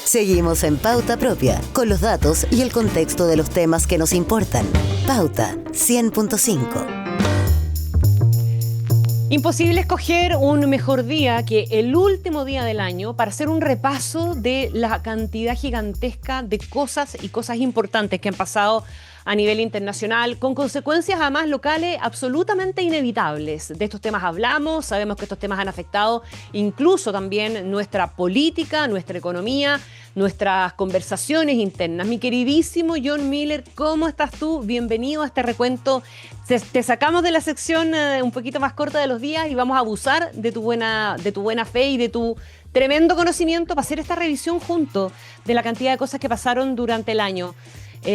Seguimos en Pauta Propia, con los datos y el contexto de los temas que nos importan. Pauta 100.5. Imposible escoger un mejor día que el último día del año para hacer un repaso de la cantidad gigantesca de cosas y cosas importantes que han pasado a nivel internacional, con consecuencias además locales absolutamente inevitables. De estos temas hablamos, sabemos que estos temas han afectado incluso también nuestra política, nuestra economía, nuestras conversaciones internas. Mi queridísimo John Miller, ¿cómo estás tú? Bienvenido a este recuento. Te sacamos de la sección un poquito más corta de los días y vamos a abusar de tu buena fe y de tu tremendo conocimiento para hacer esta revisión junto de la cantidad de cosas que pasaron durante el año.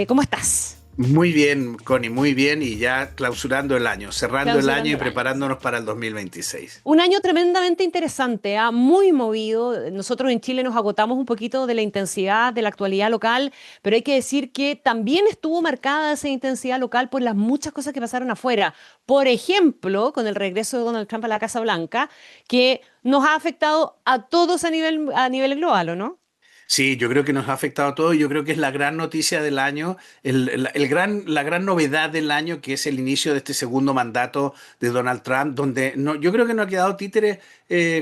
¿Cómo estás? Muy bien, Connie, muy bien, y ya clausurando el año, cerrando el año y preparándonos para el 2026. Un año tremendamente interesante, muy movido. Nosotros en Chile nos agotamos un poquito de la intensidad de la actualidad local, pero hay que decir que también estuvo marcada esa intensidad local por las muchas cosas que pasaron afuera. Por ejemplo, con el regreso de Donald Trump a la Casa Blanca, que nos ha afectado a todos a nivel global, ¿o no? Sí, yo creo que nos ha afectado a todos y yo creo que es la gran noticia del año, la gran novedad del año, que es el inicio de este segundo mandato de Donald Trump, donde no, yo creo que no ha quedado títere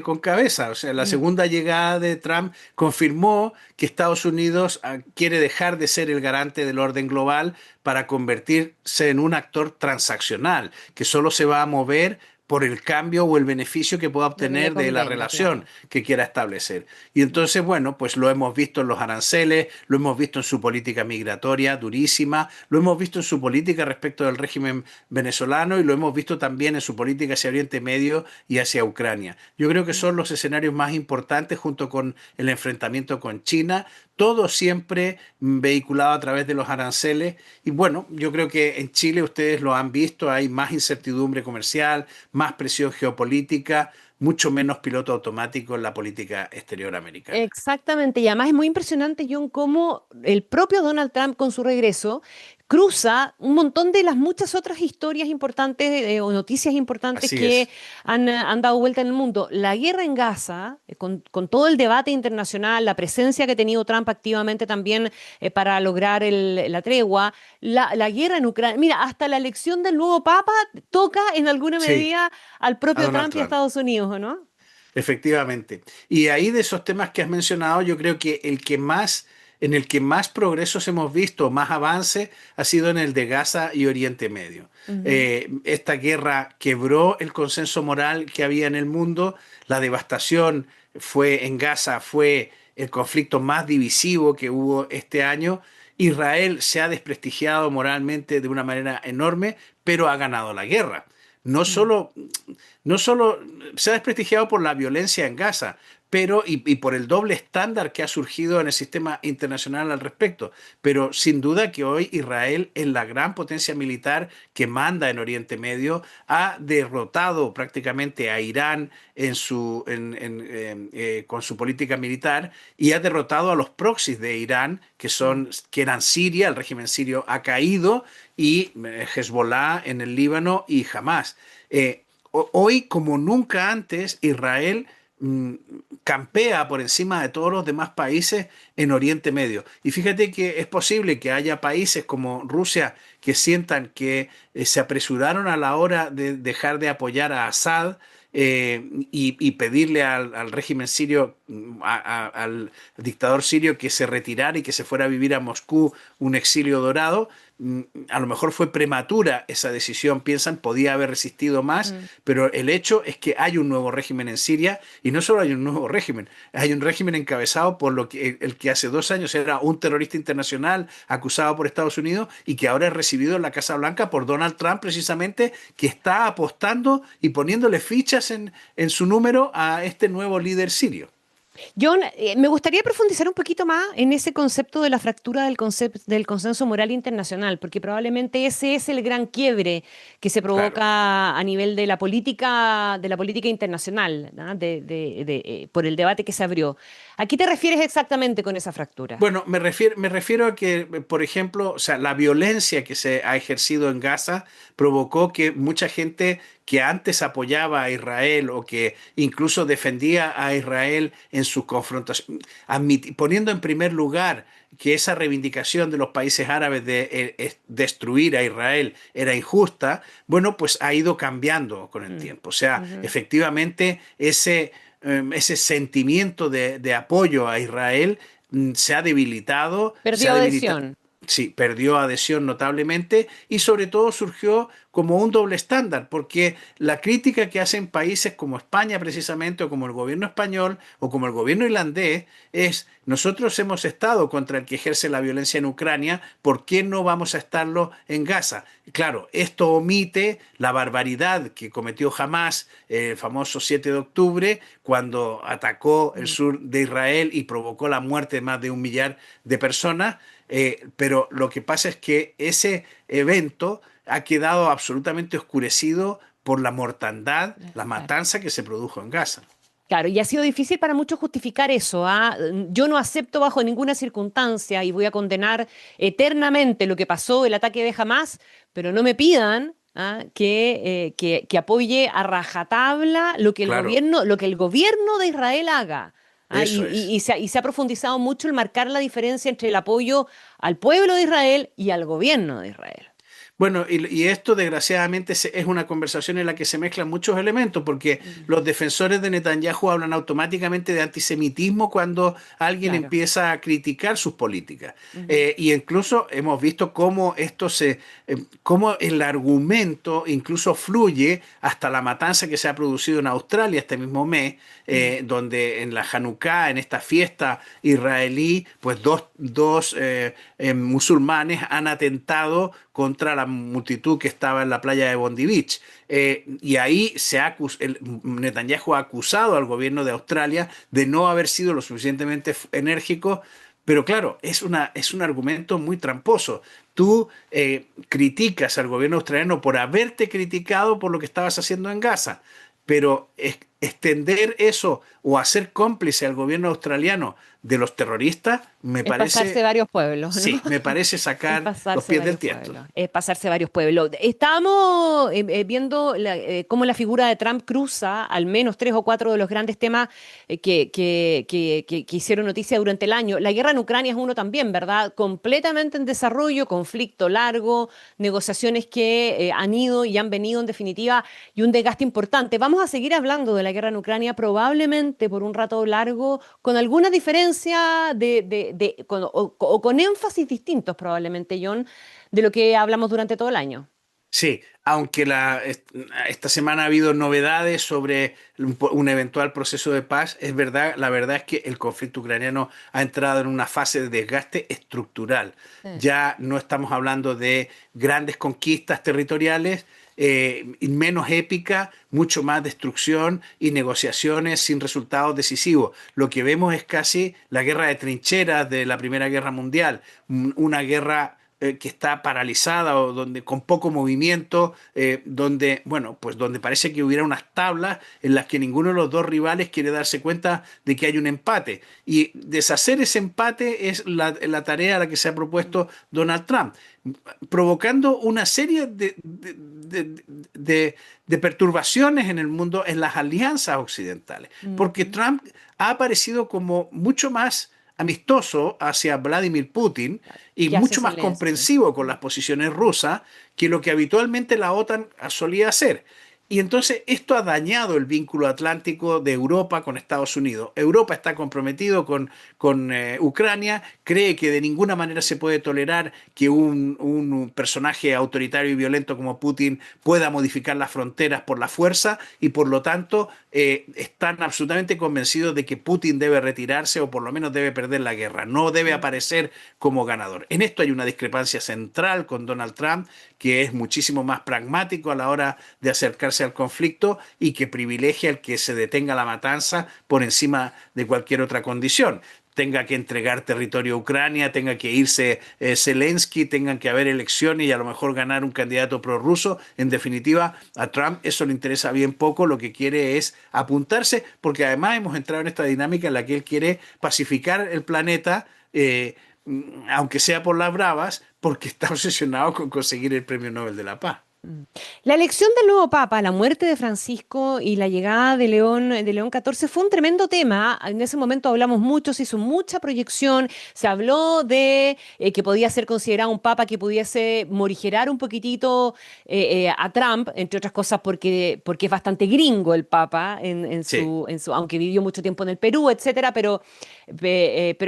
con cabeza. O sea, la segunda llegada de Trump confirmó que Estados Unidos quiere dejar de ser el garante del orden global para convertirse en un actor transaccional, que solo se va a mover por el cambio o el beneficio que pueda obtener de la relación que quiera establecer. Y entonces, bueno, pues lo hemos visto en los aranceles, lo hemos visto en su política migratoria durísima, lo hemos visto en su política respecto del régimen venezolano y lo hemos visto también en su política hacia Oriente Medio y hacia Ucrania. Yo creo que son los escenarios más importantes junto con el enfrentamiento con China, todo siempre vehiculado a través de los aranceles. Y bueno, yo creo que en Chile ustedes lo han visto, hay más incertidumbre comercial, más presión geopolítica, mucho menos piloto automático en la política exterior americana. Exactamente, y además es muy impresionante, John, cómo el propio Donald Trump con su regreso cruza un montón de las muchas otras historias importantes o noticias importantes Así que es. han dado vuelta en el mundo. La guerra en Gaza, con todo el debate internacional, la presencia que ha tenido Trump activamente también para lograr la tregua, la guerra en Ucrania. Mira, hasta la elección del nuevo Papa toca en alguna Sí, medida al a propio Donald Trump y a Trump. Estados Unidos, ¿o no? Efectivamente. Y ahí de esos temas que has mencionado, yo creo que en el que más progresos hemos visto, más avance, ha sido en el de Gaza y Oriente Medio. Ujú. Esta guerra quebró el consenso moral que había en el mundo, la devastación en Gaza fue el conflicto más divisivo que hubo este año. Israel se ha desprestigiado moralmente de una manera enorme, pero ha ganado la guerra. No Mm. solo, no solo se ha desprestigiado por la violencia en Gaza, pero y por el doble estándar que ha surgido en el sistema internacional al respecto. Pero sin duda que hoy Israel, en la gran potencia militar que manda en Oriente Medio, ha derrotado prácticamente a Irán con su política militar y ha derrotado a los proxies de Irán, que eran Siria, el régimen sirio ha caído, y Hezbollah en el Líbano y Hamas. Hoy, como nunca antes, Israel mm, campea por encima de todos los demás países en Oriente Medio. Y fíjate que es posible que haya países como Rusia que sientan que se apresuraron a la hora de dejar de apoyar a Assad y pedirle al régimen sirio, al dictador sirio, que se retirara y que se fuera a vivir a Moscú un exilio dorado. A lo mejor fue prematura esa decisión, piensan, podía haber resistido más, Mm. pero el hecho es que hay un nuevo régimen en Siria y no solo hay un nuevo régimen, hay un régimen encabezado por el que hace 2 años era un terrorista internacional acusado por Estados Unidos y que ahora es recibido en la Casa Blanca por Donald Trump, precisamente, que está apostando y poniéndole fichas en su número a este nuevo líder sirio. John, me gustaría profundizar un poquito más en ese concepto de la fractura del consenso moral internacional, porque probablemente ese es el gran quiebre que se Claro. provoca a nivel de la política internacional, ¿no? Por el debate que se abrió. ¿A qué te refieres exactamente con esa fractura? Bueno, me refiero a que, por ejemplo, o sea, la violencia que se ha ejercido en Gaza provocó que mucha gente que antes apoyaba a Israel o que incluso defendía a Israel en sus confrontaciones, poniendo en primer lugar que esa reivindicación de los países árabes de destruir a Israel era injusta, bueno, pues ha ido cambiando con el Mm, tiempo. O sea, ujú. efectivamente, ese sentimiento de apoyo a Israel se ha debilitado, Perdió adhesión. sí, perdió adhesión notablemente y sobre todo surgió como un doble estándar, porque la crítica que hacen países como España precisamente, o como el gobierno español, o como el gobierno irlandés, es nosotros hemos estado contra el que ejerce la violencia en Ucrania, ¿por qué no vamos a estarlo en Gaza? Claro, esto omite la barbaridad que cometió Hamás, el famoso 7 de octubre, cuando atacó el Mm. sur de Israel y provocó la muerte de más de 1 millar de personas. Pero lo que pasa es que ese evento ha quedado absolutamente oscurecido por la mortandad, la Claro. matanza que se produjo en Gaza. Claro, y ha sido difícil para muchos justificar eso, ¿ah? Yo no acepto bajo ninguna circunstancia y voy a condenar eternamente lo que pasó, el ataque de Hamas, pero no me pidan, ¿ah? Que apoye a rajatabla Claro, lo que el gobierno de Israel haga. ¿Ah? eso es. Y se ha profundizado mucho el marcar la diferencia entre el apoyo al pueblo de Israel y al gobierno de Israel. Bueno, y esto desgraciadamente es una conversación en la que se mezclan muchos elementos, porque Mm. los defensores de Netanyahu hablan automáticamente de antisemitismo cuando alguien Claro. empieza a criticar sus políticas. Ujú. Y incluso hemos visto cómo cómo el argumento incluso fluye hasta la matanza que se ha producido en Australia este mismo mes, Mm. donde en la Hanukkah, en esta fiesta israelí, pues dos musulmanes han atentado contra la multitud que estaba en la playa de Bondi Beach. Y ahí Netanyahu ha acusado al gobierno de Australia de no haber sido lo suficientemente enérgico. Pero claro, es un argumento muy tramposo. Tú criticas al gobierno australiano por haberte criticado por lo que estabas haciendo en Gaza, pero extender eso o hacer cómplice al gobierno australiano de los terroristas me Es pasarse parece, varios pueblos, ¿no? sí, me parece Es sacar los pasarse pies del varios tiesto. pueblos, es pasarse varios pueblos. Estamos viendo cómo la figura de Trump cruza al menos tres o cuatro de los grandes temas que hicieron noticia durante el año. La guerra en Ucrania es uno también, ¿verdad? Completamente en desarrollo, conflicto largo, negociaciones que han ido y han venido en definitiva y un desgaste importante. Vamos a seguir hablando de la guerra en Ucrania probablemente por un rato largo, con alguna diferencia o con énfasis distintos probablemente, John, de lo que hablamos durante todo el año. Sí, aunque esta semana ha habido novedades sobre un eventual proceso de paz, es verdad, la verdad es que el conflicto ucraniano ha entrado en una fase de desgaste estructural. Sí. Ya no estamos hablando de grandes conquistas territoriales, y menos épica, mucho más destrucción y negociaciones sin resultados decisivos. Lo que vemos es casi la guerra de trincheras de la Primera Guerra Mundial, una guerra que está paralizada o donde con poco movimiento, donde, bueno, pues donde parece que hubiera unas tablas en las que ninguno de los dos rivales quiere darse cuenta de que hay un empate. Y deshacer ese empate es la tarea a la que se ha propuesto Donald Trump, provocando una serie de perturbaciones en el mundo, en las alianzas occidentales, porque Ujú. Trump ha aparecido como mucho más amistoso hacia Vladimir Putin y Que hace mucho más silencio. comprensivo con Mm. las posiciones rusas que lo que habitualmente la OTAN solía hacer. Y entonces esto ha dañado el vínculo atlántico de Europa con Estados Unidos. Europa está comprometido con Ucrania, cree que de ninguna manera se puede tolerar que un personaje autoritario y violento como Putin pueda modificar las fronteras por la fuerza y por lo tanto están absolutamente convencidos de que Putin debe retirarse o por lo menos debe perder la guerra, no debe Mm. aparecer como ganador. En esto hay una discrepancia central con Donald Trump, que es muchísimo más pragmático a la hora de acercarse al conflicto y que privilegia el que se detenga la matanza por encima de cualquier otra condición. tenga que entregar territorio a Ucrania, tenga que irse Zelensky, tengan que haber elecciones y a lo mejor ganar un candidato prorruso. En definitiva, a Trump eso le interesa bien poco, lo que quiere es apuntarse, porque además hemos entrado en esta dinámica en la que él quiere pacificar el planeta, aunque sea por las bravas, porque está obsesionado con conseguir el Premio Nobel de la Paz. La elección del nuevo Papa, la muerte de Francisco y la llegada de León XIV fue un tremendo tema. En ese momento hablamos mucho, se hizo mucha proyección, se habló de que podía ser considerado un Papa que pudiese morigerar un poquitito a Trump, entre otras cosas porque es bastante gringo el Papa, Sí. aunque vivió mucho tiempo en el Perú, etcétera, pero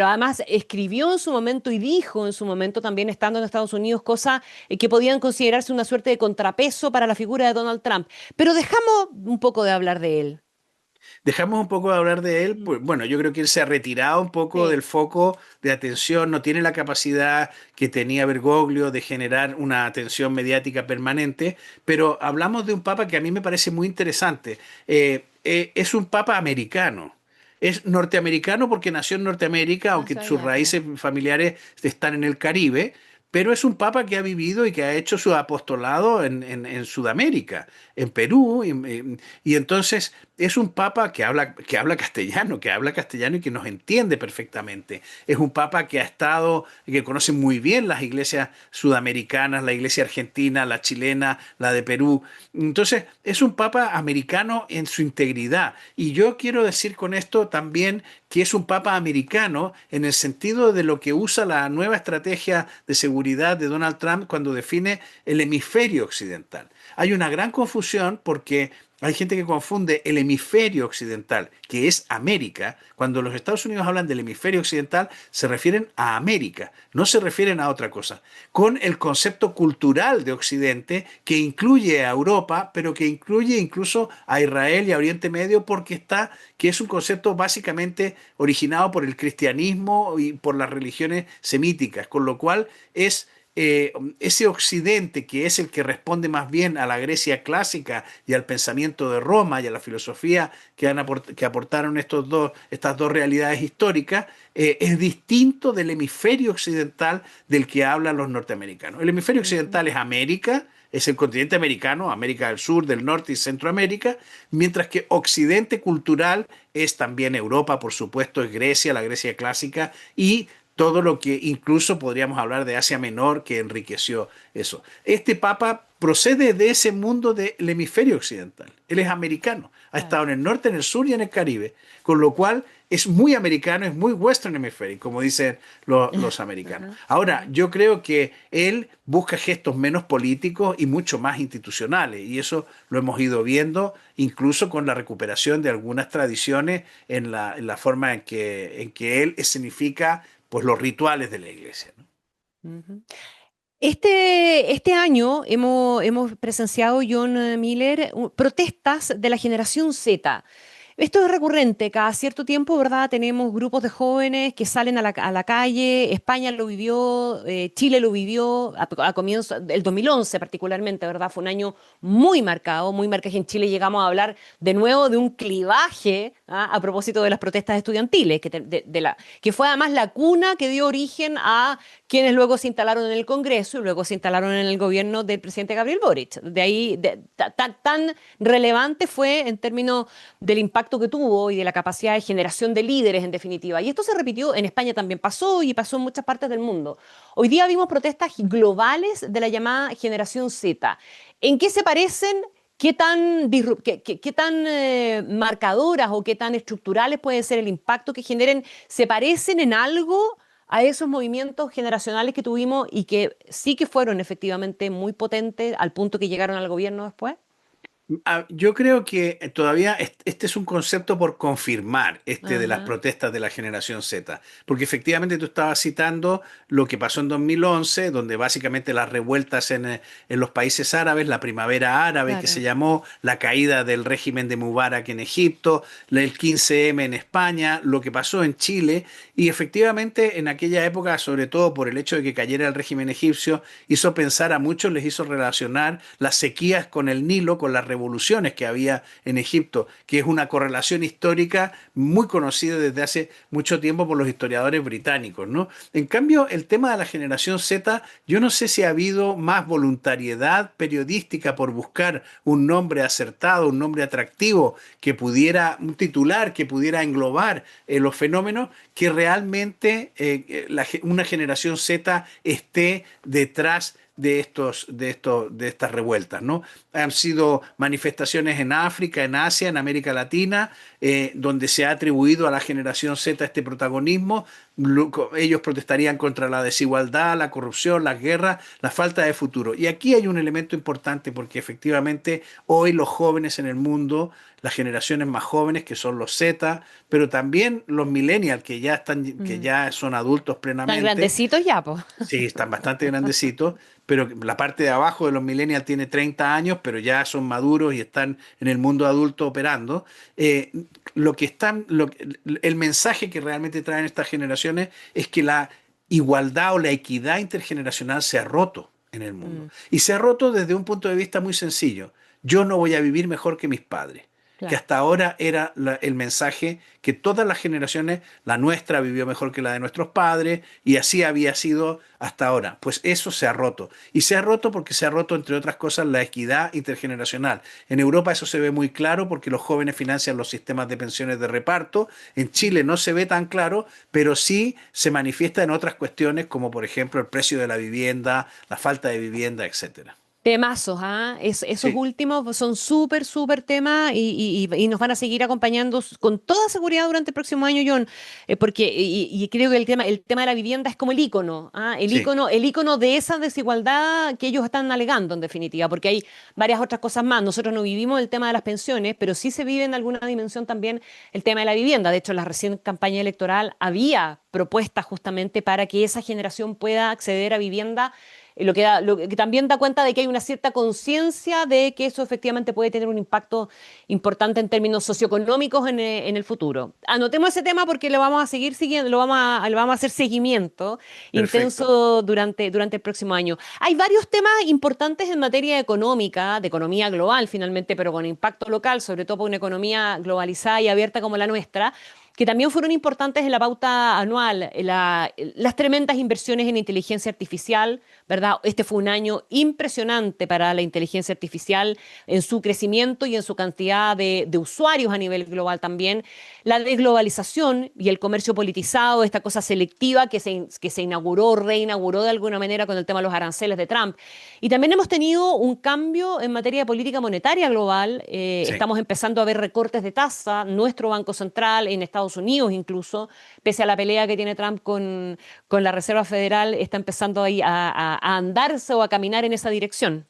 además escribió en su momento y dijo en su momento también estando en Estados Unidos cosas que podían considerarse una suerte de contrapeso para la figura de Donald Trump. Pero dejamos un poco de hablar de él. Dejamos un poco de hablar de él, Mm. pues bueno, yo creo que él se ha retirado un poco Sí. del foco de atención, no tiene la capacidad que tenía Bergoglio de generar una atención mediática permanente, pero hablamos de un papa que a mí me parece muy interesante. Es un papa americano. Es norteamericano porque nació en Norteamérica, No aunque sus sabía eso. raíces familiares están en el Caribe, pero es un papa que ha vivido y que ha hecho su apostolado en Sudamérica, en Perú, y entonces es un papa que habla castellano y que nos entiende perfectamente. Es un papa que ha estado, que conoce muy bien las iglesias sudamericanas, la iglesia argentina, la chilena, la de Perú. Entonces, es un papa americano en su integridad. Y yo quiero decir con esto también que es un papa americano en el sentido de lo que usa la nueva estrategia de seguridad de Donald Trump cuando define el hemisferio occidental. Hay una gran confusión porque hay gente que confunde el hemisferio occidental, que es América. Cuando los Estados Unidos hablan del hemisferio occidental, se refieren a América, no se refieren a otra cosa, con el concepto cultural de Occidente que incluye a Europa, pero que incluye incluso a Israel y a Oriente Medio, que es un concepto básicamente originado por el cristianismo y por las religiones semíticas, con lo cual es ese occidente que es el que responde más bien a la Grecia clásica y al pensamiento de Roma y a la filosofía que aportaron estas dos realidades históricas, es distinto del hemisferio occidental del que hablan los norteamericanos. El hemisferio Ujú. occidental es América, es el continente americano, América del Sur, del Norte y Centroamérica, mientras que Occidente cultural es también Europa, por supuesto, es Grecia, la Grecia clásica y todo lo que incluso podríamos hablar de Asia Menor que enriqueció eso. Este papa procede de ese mundo del hemisferio occidental. Él es americano, ha estado Claro. en el norte, en el sur y en el Caribe, con lo cual es muy americano, es muy Western Hemisphere, como dicen los americanos. Ajá, Ahora, ajá. yo creo que él busca gestos menos políticos y mucho más institucionales, y eso lo hemos ido viendo incluso con la recuperación de algunas tradiciones en la forma en que él escenifica pues, los rituales de la iglesia, ¿no? Ujú. Este año hemos presenciado, John Miller, protestas de la generación Z. Esto es recurrente, cada cierto tiempo, ¿verdad? Tenemos grupos de jóvenes que salen a la calle, España lo vivió, Chile lo vivió a comienzo del 2011 particularmente, ¿verdad? Fue un año muy marcado, muy marcado. En Chile llegamos a hablar de nuevo de un clivaje, ¿ah? A propósito de las protestas estudiantiles, que fue además la cuna que dio origen a quienes luego se instalaron en el Congreso y luego se instalaron en el gobierno del presidente Gabriel Boric. De ahí, tan relevante fue en términos del impacto que tuvo y de la capacidad de generación de líderes, en definitiva. Y esto se repitió en España también pasó y pasó en muchas partes del mundo. Hoy día vimos protestas globales de la llamada generación Z. ¿En qué se parecen? ¿Qué tan marcadoras o qué tan estructurales puede ser el impacto que generen? ¿Se parecen en algo a esos movimientos generacionales que tuvimos y que sí que fueron efectivamente muy potentes al punto que llegaron al gobierno después? Yo creo que todavía este es un concepto por confirmar, este de las Ajá. protestas de la generación Z, porque efectivamente tú estabas citando lo que pasó en 2011, donde básicamente las revueltas en los países árabes, la primavera árabe que se Claro. llamó, la caída del régimen de Mubarak en Egipto, el 15M en España, lo que pasó en Chile, y efectivamente en aquella época, sobre todo por el hecho de que cayera el régimen egipcio, hizo pensar a muchos, les hizo relacionar las sequías con el Nilo, con las revoluciones revoluciones que había en Egipto, que es una correlación histórica muy conocida desde hace mucho tiempo por los historiadores británicos, ¿no? En cambio, el tema de la generación Z, yo no sé si ha habido más voluntariedad periodística por buscar un nombre acertado, un nombre atractivo, que pudiera, un titular que pudiera englobar los fenómenos, que realmente una generación Z esté detrás de estas revueltas, ¿no? Han sido manifestaciones en África, en Asia, en América Latina, donde se ha atribuido a la generación Z este protagonismo. Ellos protestarían contra la desigualdad, la corrupción, las guerras, la falta de futuro. Y aquí hay un elemento importante porque efectivamente hoy los jóvenes en el mundo, las generaciones más jóvenes que son los Z, pero también los millennials que ya son adultos Tan plenamente. grandecitos ya, pues. Sí, están bastante grandecitos, pero la parte de abajo de los millennials tiene 30 años, pero ya son maduros y están en el mundo adulto operando. El mensaje que realmente traen estas generaciones es que la igualdad o la equidad intergeneracional se ha roto en el mundo. Y se ha roto desde un punto de vista muy sencillo. Yo no voy a vivir mejor que mis padres. Que Claro. hasta ahora era el mensaje que todas las generaciones, la nuestra vivió mejor que la de nuestros padres y así había sido hasta ahora. Pues eso se ha roto. Y se ha roto porque se ha roto, entre otras cosas, la equidad intergeneracional. En Europa eso se ve muy claro porque los jóvenes financian los sistemas de pensiones de reparto. En Chile no se ve tan claro, pero sí se manifiesta en otras cuestiones como por ejemplo el precio de la vivienda, la falta de vivienda, etcétera. Temazos, ¿ah? Esos Sí, últimos son súper, súper temas y nos van a seguir acompañando con toda seguridad durante el próximo año, John, porque y creo que el tema de la vivienda es como el ícono, ¿ah? sí, El ícono de esa desigualdad que ellos están alegando, en definitiva, porque hay varias otras cosas más. Nosotros no vivimos el tema de las pensiones, pero sí se vive en alguna dimensión también el tema de la vivienda. De hecho, en la reciente campaña electoral había propuestas justamente para que esa generación pueda acceder a vivienda lo que también da cuenta de que hay una cierta conciencia de que eso efectivamente puede tener un impacto importante en términos socioeconómicos en el futuro. Anotemos ese tema porque lo vamos a seguir siguiendo, le vamos a hacer seguimiento perfecto. intenso durante el próximo año. Hay varios temas importantes en materia económica, de economía global finalmente, pero con impacto local, sobre todo para una economía globalizada y abierta como la nuestra, que también fueron importantes en la pauta anual, las tremendas inversiones en inteligencia artificial, ¿verdad? Este fue un año impresionante para la inteligencia artificial en su crecimiento y en su cantidad de usuarios a nivel global también. La desglobalización y el comercio politizado, esta cosa selectiva que se inauguró, reinauguró de alguna manera con el tema de los aranceles de Trump. Y también hemos tenido un cambio en materia de política monetaria global. Sí. Estamos empezando a ver recortes de tasa. Nuestro Banco Central en Estados Unidos incluso, pese a la pelea que tiene Trump con la Reserva Federal, está empezando ahí a andarse o a caminar en esa dirección.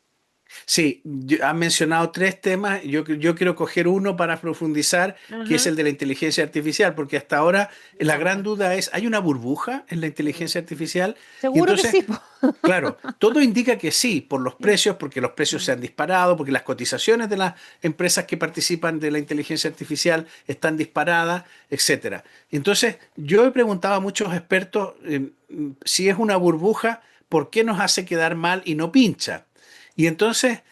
Sí, han mencionado tres temas. Yo quiero coger uno para profundizar, que es Ajá. el de la inteligencia artificial, porque hasta ahora Me la gran encanta. duda es, ¿hay una burbuja en la inteligencia artificial? Y Seguro que entonces, sí, po. claro, todo indica que sí, por los precios, porque los precios se han disparado, porque las cotizaciones de las empresas que participan de la inteligencia artificial están disparadas, etcétera. Entonces, yo he preguntado a muchos expertos si es una burbuja, ¿por qué nos hace quedar mal y no pincha? Y entonces,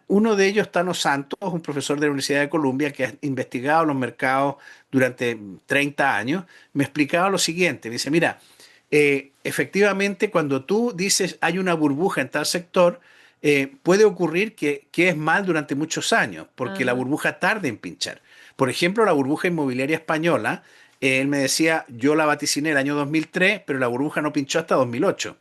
uno de ellos, Tano Santos, un profesor de la Universidad de Columbia que ha investigado los mercados durante 30 años, me explicaba lo siguiente. Me dice, mira, efectivamente, cuando tú dices hay una burbuja en tal sector, puede ocurrir que es mal durante muchos años, porque la Ajá. burbuja tarda en pinchar. Por ejemplo, la burbuja inmobiliaria española, él me decía, yo la vaticiné el año 2003, pero la burbuja no pinchó hasta 2008.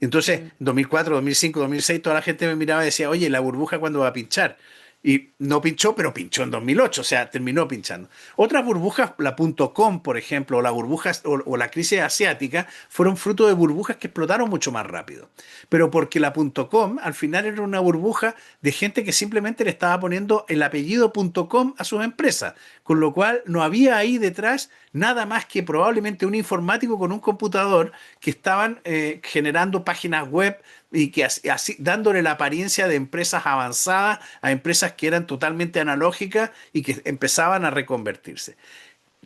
Entonces, Mm. 2004, 2005, 2006, toda la gente me miraba y decía, oye, ¿la burbuja cuándo va a pinchar? Y no pinchó, pero pinchó en 2008, o sea, terminó pinchando. Otras burbujas, la .com, por ejemplo, o la burbuja o la crisis asiática, fueron fruto de burbujas que explotaron mucho más rápido. Pero porque la .com al final era una burbuja de gente que simplemente le estaba poniendo el apellido .com a sus empresas, con lo cual no había ahí detrás nada más que probablemente un informático con un computador que estaban generando páginas web y que así, dándole la apariencia de empresas avanzadas a empresas que eran totalmente analógicas y que empezaban a reconvertirse.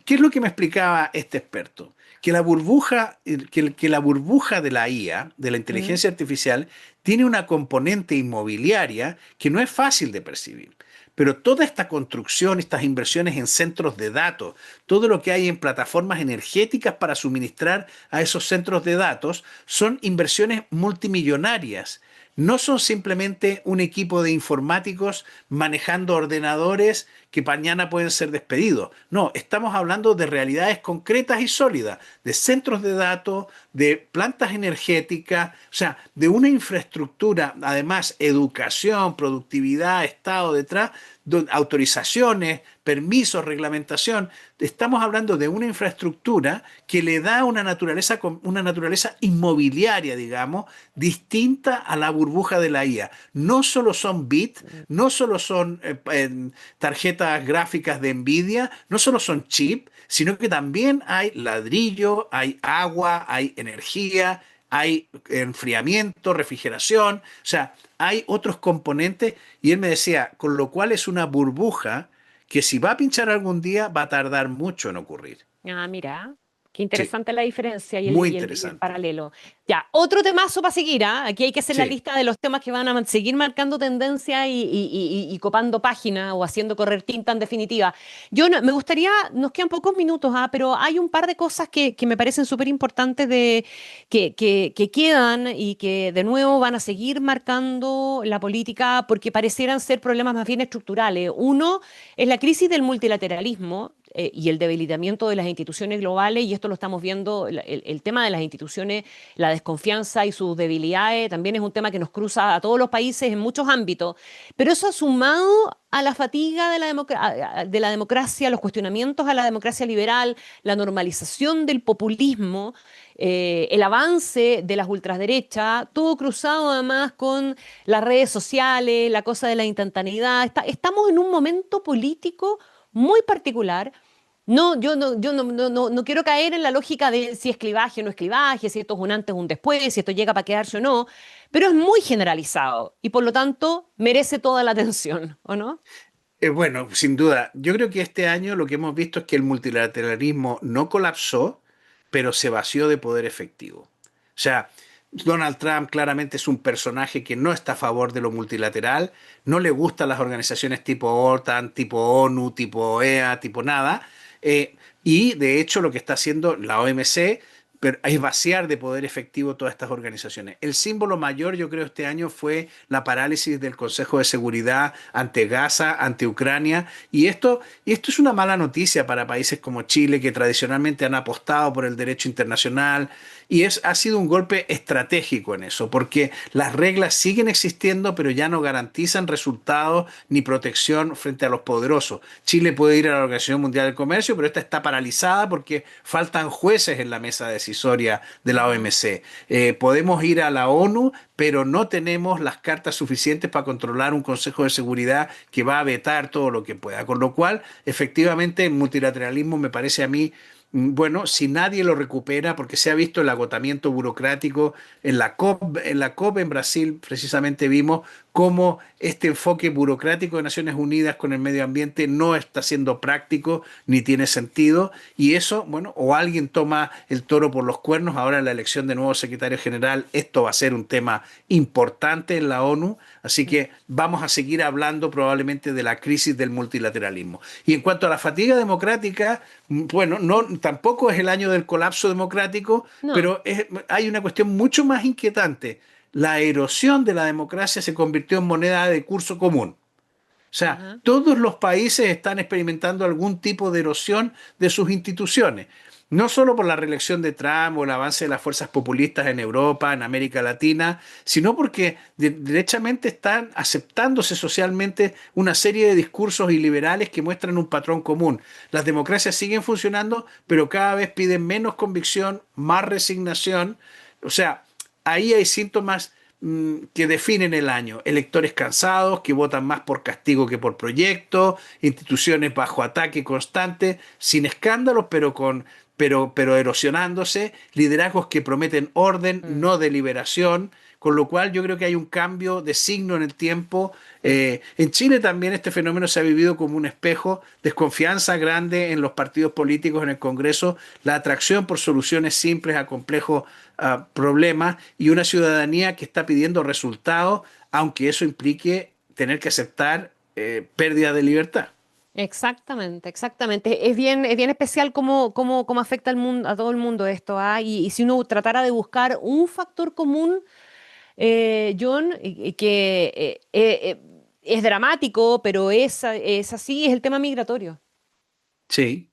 ¿Qué es lo que me explicaba este experto? que la burbuja, que la burbuja de la IA, de la Mm. inteligencia artificial, tiene una componente inmobiliaria que no es fácil de percibir. Pero toda esta construcción, estas inversiones en centros de datos, todo lo que hay en plataformas energéticas para suministrar a esos centros de datos, son inversiones multimillonarias. No son simplemente un equipo de informáticos manejando ordenadores que mañana pueden ser despedidos. No, estamos hablando de realidades concretas y sólidas, de centros de datos, de plantas energéticas, o sea, de una infraestructura, además, educación, productividad, Estado detrás, autorizaciones, permisos, reglamentación. Estamos hablando de una infraestructura que le da una naturaleza inmobiliaria, digamos, distinta a la burbuja de la IA. No solo son bits, no solo son tarjetas gráficas de Nvidia, no solo son chips, sino que también hay ladrillo, hay agua, hay energía, hay enfriamiento, refrigeración, o sea, hay otros componentes y él me decía, con lo cual es una burbuja que si va a pinchar algún día va a tardar mucho en ocurrir. Ah, mira, qué Sí, interesante la diferencia y muy y el interesante. paralelo. Ya, otro temazo para seguir, ¿ah? Aquí hay que hacer la Sí, lista de los temas que van a seguir marcando tendencia y copando página o haciendo correr tinta en definitiva. Me gustaría, nos quedan pocos minutos, ¿ah? Pero hay un par de cosas que me parecen súper importantes que quedan y que de nuevo van a seguir marcando la política porque parecieran ser problemas más bien estructurales. Uno es la crisis del multilateralismo y el debilitamiento de las instituciones globales, y esto lo estamos viendo, el tema de las instituciones, la desconfianza y sus debilidades, también es un tema que nos cruza a todos los países en muchos ámbitos, pero eso sumado a la fatiga de de la democracia, los cuestionamientos a la democracia liberal, la normalización del populismo, el avance de las ultraderechas, todo cruzado además con las redes sociales, la cosa de la instantaneidad. Estamos en un momento político muy particular. No, no quiero caer en la lógica de si es clivaje o no es clivaje, si esto es un antes o un después, si esto llega para quedarse o no, pero es muy generalizado y por lo tanto merece toda la atención, ¿o no? bueno, sin duda, yo creo que este año lo que hemos visto es que el multilateralismo no colapsó, pero se vació de poder efectivo. O sea, Donald Trump claramente es un personaje que no está a favor de lo multilateral, no le gustan las organizaciones tipo OTAN, tipo ONU, tipo EA, tipo nada, y de hecho lo que está haciendo la OMC es vaciar de poder efectivo todas estas organizaciones. El símbolo mayor, yo creo, este año fue la parálisis del Consejo de Seguridad ante Gaza, ante Ucrania, y esto es una mala noticia para países como Chile, que tradicionalmente han apostado por el derecho internacional, y ha sido un golpe estratégico en eso, porque las reglas siguen existiendo, pero ya no garantizan resultados ni protección frente a los poderosos. Chile puede ir a la Organización Mundial del Comercio, pero esta está paralizada porque faltan jueces en la mesa decisoria de la Ujú. OMC. Podemos ir a la ONU, pero no tenemos las cartas suficientes para controlar un Consejo de Seguridad que va a vetar todo lo que pueda. Con lo cual, efectivamente, el multilateralismo me parece a mí bueno, si nadie lo recupera, porque se ha visto el agotamiento burocrático en la COP en Brasil, precisamente vimos cómo este enfoque burocrático de Naciones Unidas con el medio ambiente no está siendo práctico ni tiene sentido. Y eso, bueno, o alguien toma el toro por los cuernos, ahora en la elección de nuevo secretario general, esto va a ser un tema importante en la ONU, así que vamos a seguir hablando probablemente de la crisis del multilateralismo. Y en cuanto a la fatiga democrática, bueno, no, tampoco es el año del colapso democrático, No. pero hay una cuestión mucho más inquietante. La erosión de la democracia se convirtió en moneda de curso común. O sea, Ajá. todos los países están experimentando algún tipo de erosión de sus instituciones. No solo por la reelección de Trump o el avance de las fuerzas populistas en Europa, en América Latina, sino porque derechamente están aceptándose socialmente una serie de discursos iliberales que muestran un patrón común. Las democracias siguen funcionando, pero cada vez piden menos convicción, más resignación. O sea, ahí hay síntomas que definen el año. Electores cansados, que votan más por castigo que por proyecto, instituciones bajo ataque constante, sin escándalos, pero con pero erosionándose, liderazgos que prometen orden, no deliberación, con lo cual yo creo que hay un cambio de signo en el tiempo. En Chile también este fenómeno se ha vivido como un espejo, desconfianza grande en los partidos políticos, en el Congreso, la atracción por soluciones simples a complejos problemas y una ciudadanía que está pidiendo resultados, aunque eso implique tener que aceptar pérdida de libertad. Exactamente, exactamente. Es bien especial cómo afecta al mundo, a todo el mundo esto, ¿ah? Y si uno tratara de buscar un factor común, John, y que es dramático, pero es así, es el tema migratorio. Sí.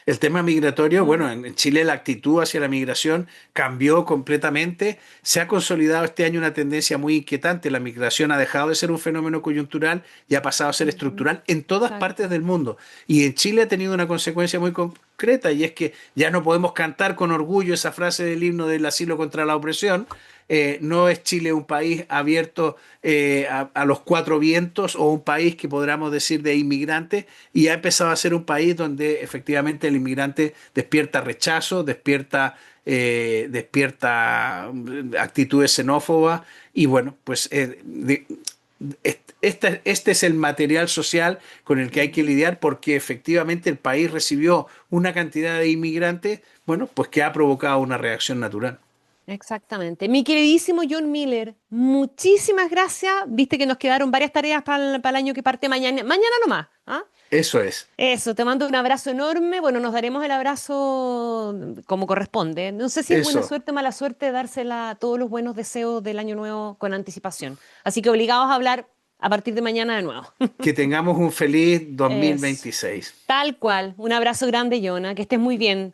El tema migratorio, Mm, bueno, en Chile la actitud hacia la migración cambió completamente. Se ha consolidado este año una tendencia muy inquietante. La migración ha dejado de ser un fenómeno coyuntural y ha pasado a ser ujú, estructural en todas exacto. partes del mundo. Y en Chile ha tenido una consecuencia muy concreta y es que ya no podemos cantar con orgullo esa frase del himno del asilo contra la opresión. No es Chile un país abierto a los cuatro vientos o un país que podríamos decir de inmigrantes y ha empezado a ser un país donde efectivamente el inmigrante despierta rechazo, despierta actitudes xenófobas y bueno, pues este es el material social con el que hay que lidiar porque efectivamente el país recibió una cantidad de inmigrantes, bueno, pues que ha provocado una reacción natural. Exactamente. Mi queridísimo John Miller, muchísimas gracias. Viste que nos quedaron varias tareas para el año que parte mañana. Mañana nomás. ¿Ah? Eso es, Eso, te mando un abrazo enorme. Bueno, nos daremos el abrazo como corresponde. No sé si es buena eso. suerte o mala suerte dársela a todos los buenos deseos del año nuevo con anticipación. Así que obligados a hablar a partir de mañana de nuevo. Que tengamos un feliz Es 2026. tal cual. Un abrazo grande, Jonah. Que estés muy bien.